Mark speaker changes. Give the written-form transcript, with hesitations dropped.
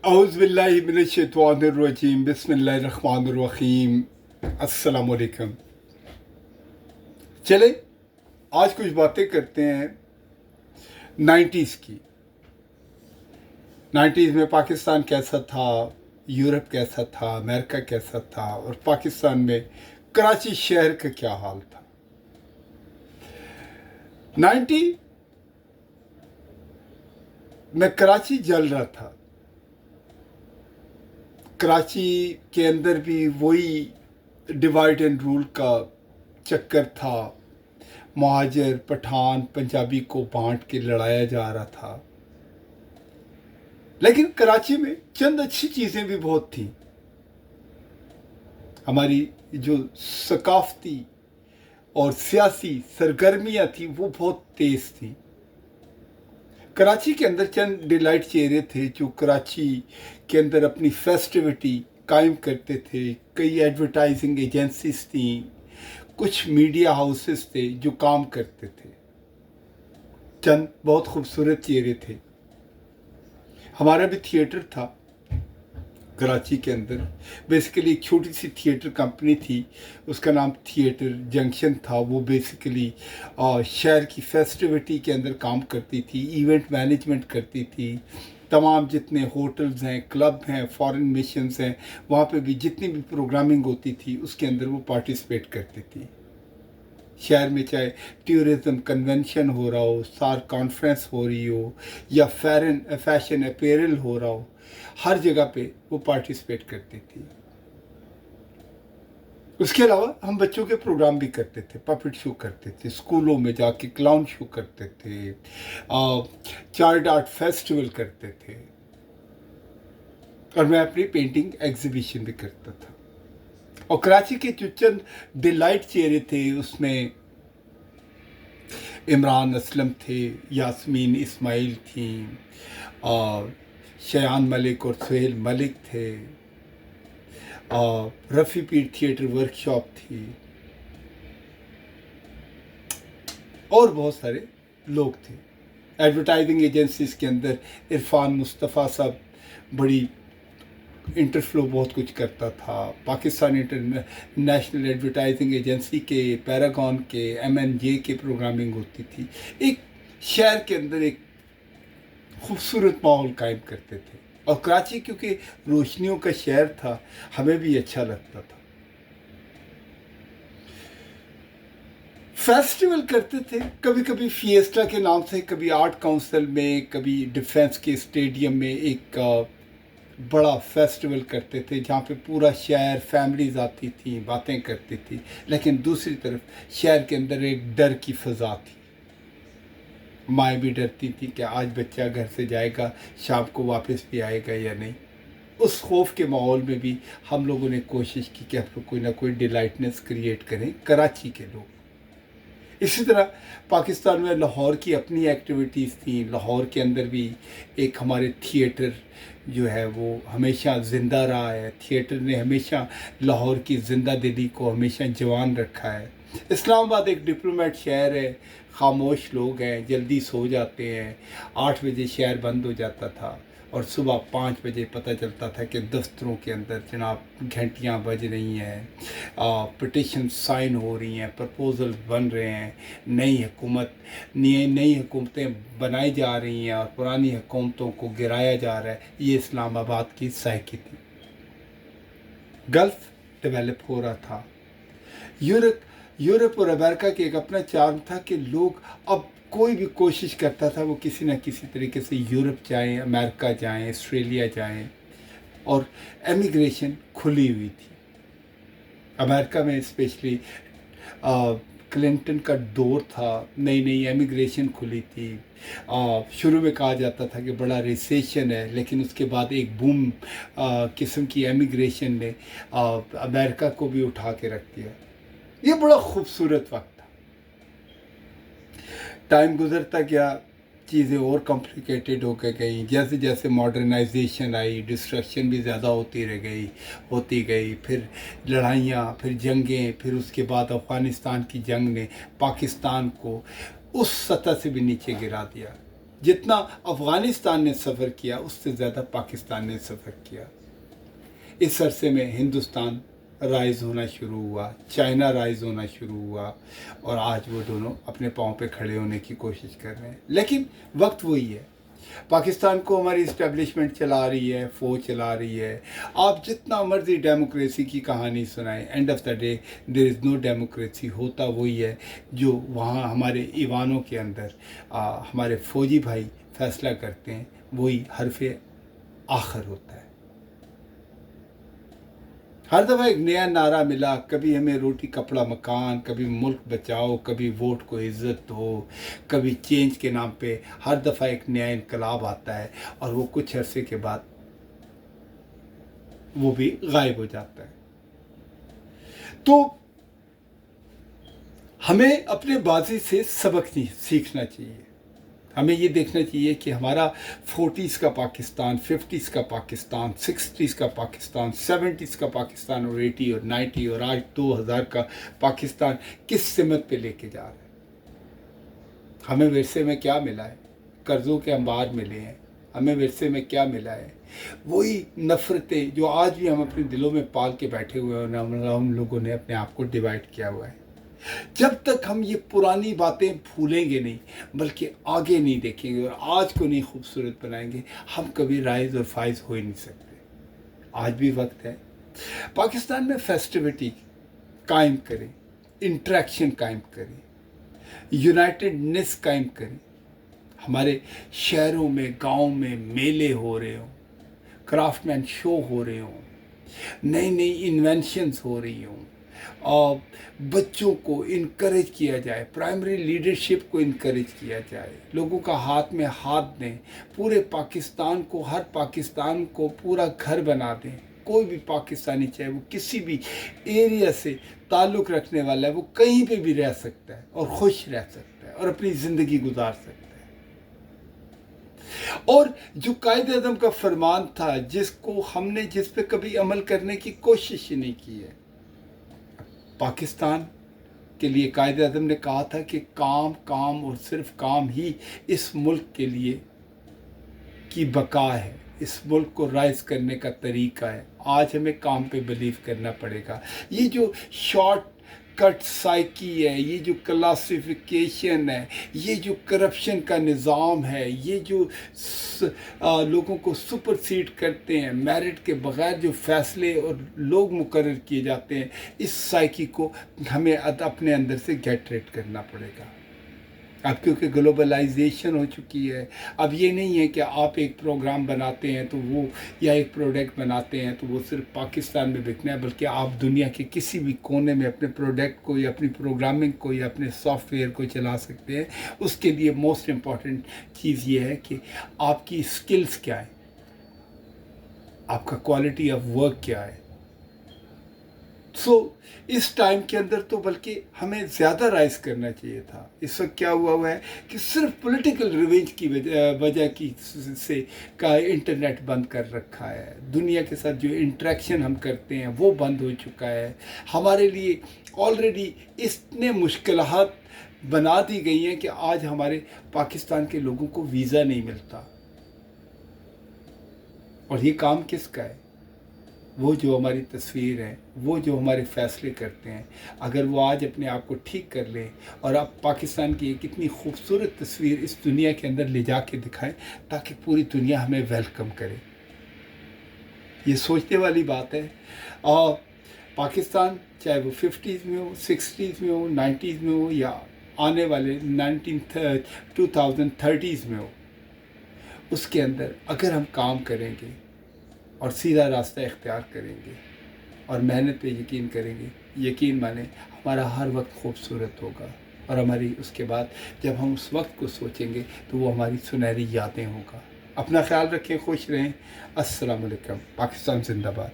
Speaker 1: औज़ुबिल्लाहि मिनश्शैतानिर्रजीम बिस्मिल्लाहिर्रहमानिर्रहीम अस्सलाम वालेकुम। चले आज कुछ बातें करते हैं 90s की। 90s में पाकिस्तान कैसा था, यूरोप कैसा था, अमेरिका कैसा था और पाकिस्तान में कराची शहर का क्या हाल था। 90 में कराची जल रहा था। कराची के अंदर भी वही डिवाइड एंड रूल का चक्कर था। महाजर पठान पंजाबी को बांट के लड़ाया जा रहा था। लेकिन कराची में चंद अच्छी चीज़ें भी बहुत थी। हमारी जो सकाफती और सियासी सरगर्मियाँ थी वो बहुत तेज़ थी। कराची के अंदर चंद डिलाइट चेहरे थे जो कराची के अंदर अपनी फेस्टिविटी कायम करते थे। कई एडवर्टाइजिंग एजेंसीज थी, कुछ मीडिया हाउसेस थे जो काम करते थे। चंद बहुत खूबसूरत चेहरे थे। हमारा भी थिएटर था कराची के अंदर। बेसिकली एक छोटी सी थिएटर कंपनी थी, उसका नाम थिएटर जंक्शन था। वो बेसिकली शहर की फेस्टिविटी के अंदर काम करती थी, इवेंट मैनेजमेंट करती थी। तमाम जितने होटल्स हैं, क्लब हैं, फॉरेन मिशंस हैं, वहाँ पे भी जितनी भी प्रोग्रामिंग होती थी उसके अंदर वो पार्टिसिपेट करती थी। शहर में चाहे टूरिज़्म कन्वेंशन हो रहा हो, सार कॉन्फ्रेंस हो रही हो या फैशन अपैरल हो रहा हो, हर जगह पे वो पार्टिसिपेट करती थी। उसके अलावा हम बच्चों के प्रोग्राम भी करते थे, पपेट शो करते थे, स्कूलों में जाके क्लाउन शो करते थे, चाइल्ड आर्ट फेस्टिवल करते थे और मैं अपनी पेंटिंग एग्जीबिशन भी करता था। और कराची के जो चंद डिलाइट चेहरे थे उसमें इमरान असलम थे, यास्मीन इस्माइल थी, और शयान मलिक और सुहेल मलिक थे, और रफ़ी पीर थिएटर वर्कशॉप थी और बहुत सारे लोग थे। एडवर्टाइजिंग एजेंसीज के अंदर इरफान मुस्तफ़ा साहब बड़ी इंटरफ्लो बहुत कुछ करता था। पाकिस्तान इंटरनेशनल एडवर्टाइजिंग एजेंसी के, पैरागॉन के, MNJ के प्रोग्रामिंग होती थी। एक शहर के अंदर एक खूबसूरत माहौल कायम करते थे। और कराची क्योंकि रोशनियों का शहर था, हमें भी अच्छा लगता था। फेस्टिवल करते थे, कभी कभी फिएस्टा के नाम से, कभी आर्ट काउंसिल में, कभी डिफेंस के स्टेडियम में एक बड़ा फेस्टिवल करते थे जहाँ पे पूरा शहर, फैमिलीज आती थी, बातें करती थी। लेकिन दूसरी तरफ शहर के अंदर एक डर की फ़ज़ा थी। माएँ भी डरती थी कि आज बच्चा घर से जाएगा, शाम को वापस भी आएगा या नहीं। उस खौफ के माहौल में भी हम लोगों ने कोशिश की कि हम कोई ना कोई डिलाइटनेस क्रिएट करें, कराची के लोग। इसी तरह पाकिस्तान में लाहौर की अपनी एक्टिविटीज़ थी। लाहौर के अंदर भी एक हमारे थिएटर जो है वो हमेशा ज़िंदा रहा है। थिएटर ने हमेशा लाहौर की ज़िंदा दिली को हमेशा जवान रखा है। इस्लामाबाद एक डिप्लोमेट शहर है, खामोश लोग हैं, जल्दी सो जाते हैं। 8 बजे शहर बंद हो जाता था और सुबह 5 बजे पता चलता था कि दफ्तरों के अंदर जनाब घंटियाँ बज रही हैं, पिटिशन साइन हो रही हैं, प्रपोजल बन रहे हैं, नई हुकूमतें बनाई जा रही हैं और पुरानी हुकूमतों को गिराया जा रहा है। ये इस्लामाबाद की साइकी थी। गल्फ़ डेवलप हो रहा था। यूरोप और अमेरिका के एक अपना चार्म था कि लोग, अब कोई भी कोशिश करता था वो किसी न किसी तरीके से यूरोप जाएं, अमेरिका जाएं, ऑस्ट्रेलिया जाएं, और एमिग्रेशन खुली हुई थी। अमेरिका में स्पेशली क्लिंटन का दौर था, नई एमिग्रेशन खुली थी। शुरू में कहा जाता था कि बड़ा रिसेशन है, लेकिन उसके बाद एक बूम किस्म की एमिग्रेशन ने अमेरिका को भी उठा के रख दिया। ये बड़ा खूबसूरत वक्त था। टाइम गुजरता गया, चीज़ें और कॉम्प्लिकेटेड होकर गई। जैसे जैसे मॉडर्नाइजेशन आई, डिस्ट्रक्शन भी ज़्यादा होती गई। फिर लड़ाइयाँ, फिर जंगें, फिर उसके बाद अफ़गानिस्तान की जंग ने पाकिस्तान को उस सतह से भी नीचे गिरा दिया। जितना अफ़गानिस्तान ने सफ़र किया उससे ज़्यादा पाकिस्तान ने सफ़र किया। इस अरसे में हिंदुस्तान राइज़ होना शुरू हुआ, चाइना राइज़ होना शुरू हुआ, और आज वो दोनों अपने पाँव पे खड़े होने की कोशिश कर रहे हैं। लेकिन वक्त वही है। पाकिस्तान को हमारी इस्टेब्लिशमेंट चला रही है, फ़ौज चला रही है। आप जितना मर्ज़ी डेमोक्रेसी की कहानी सुनाएं, end of the day there is no democracy. होता वही है जो वहाँ हमारे ईवानों के अंदर हमारे फ़ौजी भाई फैसला करते हैं, वही हरफ़े आखिर होता है। हर दफ़ा एक नया नारा मिला, कभी हमें रोटी कपड़ा मकान, कभी मुल्क बचाओ, कभी वोट को इज़्ज़त दो, कभी चेंज के नाम पे हर दफ़ा एक नया इनकलाब आता है, और वो कुछ अरसे के बाद वो भी गायब हो जाता है। तो हमें अपने बाजी से सबक सीखना चाहिए। हमें ये देखना चाहिए कि हमारा 40s का पाकिस्तान, 50s का पाकिस्तान, 60s का पाकिस्तान, 70s का पाकिस्तान, और 80 और 90 और आज 2000 का पाकिस्तान किस सिमत पे लेके जा रहा है। हमें विरसे में क्या मिला है? कर्ज़ों के अंबार मिले हैं। हमें विरसे में क्या मिला है? वही नफ़रतें जो आज भी हम अपने दिलों में पाल के बैठे हुए हैं, हम लोगों ने अपने आप को डिवाइड किया हुआ है। जब तक हम ये पुरानी बातें भूलेंगे नहीं, बल्कि आगे नहीं देखेंगे और आज को नहीं खूबसूरत बनाएंगे, हम कभी राइज और फाइज हो ही नहीं सकते। आज भी वक्त है पाकिस्तान में फेस्टिविटी कायम करें, इंट्रैक्शन कायम करें, यूनाइटेडनेस कायम करें। हमारे शहरों में, गाँव में मेले हो रहे हों, क्राफ्टमैन शो हो रहे हों, नई नई इन्वेंशंस हो रही हों, और बच्चों को इनकरेज किया जाए, प्राइमरी लीडरशिप को इनकरेज किया जाए, लोगों का हाथ में हाथ दें, पूरे पाकिस्तान को, हर पाकिस्तान को पूरा घर बना दें। कोई भी पाकिस्तानी, चाहे वो किसी भी एरिया से ताल्लुक़ रखने वाला है, वो कहीं पे भी रह सकता है और खुश रह सकता है और अपनी ज़िंदगी गुजार सकता है। और जो कायद-ए-आज़म का फरमान था, जिस पे कभी अमल करने की कोशिश ही नहीं की है। पाकिस्तान के लिए कायद-ए-आज़म ने कहा था कि काम काम और सिर्फ काम ही इस मुल्क के लिए की बका है, इस मुल्क को राइज करने का तरीका है। आज हमें काम पे बिलीव करना पड़ेगा। ये जो शॉर्ट कट साइकी है, ये जो क्लासिफिकेशन है, ये जो करप्शन का निज़ाम है, ये जो लोगों को सुपरसीड करते हैं, मेरिट के बग़ैर जो फ़ैसले और लोग मुकर्रर किए जाते हैं, इस साइकी को हमें अपने अंदर से गेट रेड करना पड़ेगा। अब क्योंकि ग्लोबलाइजेशन हो चुकी है, अब ये नहीं है कि आप एक प्रोग्राम बनाते हैं तो वो, या एक प्रोडक्ट बनाते हैं तो वो सिर्फ पाकिस्तान में बिकना है, बल्कि आप दुनिया के किसी भी कोने में अपने प्रोडक्ट को या अपनी प्रोग्रामिंग को या अपने सॉफ्टवेयर को चला सकते हैं। उसके लिए मोस्ट इम्पॉर्टेंट चीज़ ये है कि आपकी स्किल्स क्या है, आपका क्वालिटी ऑफ वर्क क्या है। इस टाइम के अंदर तो बल्कि हमें ज़्यादा राइज करना चाहिए था। इस वक्त क्या हुआ है कि सिर्फ पॉलिटिकल रिवेंज की वजह की से का इंटरनेट बंद कर रखा है। दुनिया के साथ जो इंटरेक्शन हम करते हैं वो बंद हो चुका है। हमारे लिए ऑलरेडी इतने मुश्किलात बना दी गई हैं कि आज हमारे पाकिस्तान के लोगों को वीज़ा नहीं मिलता। और ये काम किसका है? वो जो हमारी तस्वीर है, वो जो हमारे फ़ैसले करते हैं, अगर वो आज अपने आप को ठीक कर लें और आप पाकिस्तान की एक इतनी खूबसूरत तस्वीर इस दुनिया के अंदर ले जा के दिखाएँ ताकि पूरी दुनिया हमें वेलकम करे। ये सोचने वाली बात है। और पाकिस्तान चाहे वो 50s में हो, 60s में हो, 90s में हो, या आने वाले 2030s में हो, उसके अंदर अगर हम काम करेंगे और सीधा रास्ता इख्तियार करेंगे और मेहनत पे यकीन करेंगे, यकीन माने हमारा हर वक्त खूबसूरत होगा। और हमारी उसके बाद जब हम उस वक्त को सोचेंगे तो वो हमारी सुनहरी यादें होगा। अपना ख्याल रखें, खुश रहें। अस्सलाम वालेकुम। पाकिस्तान जिंदाबाद।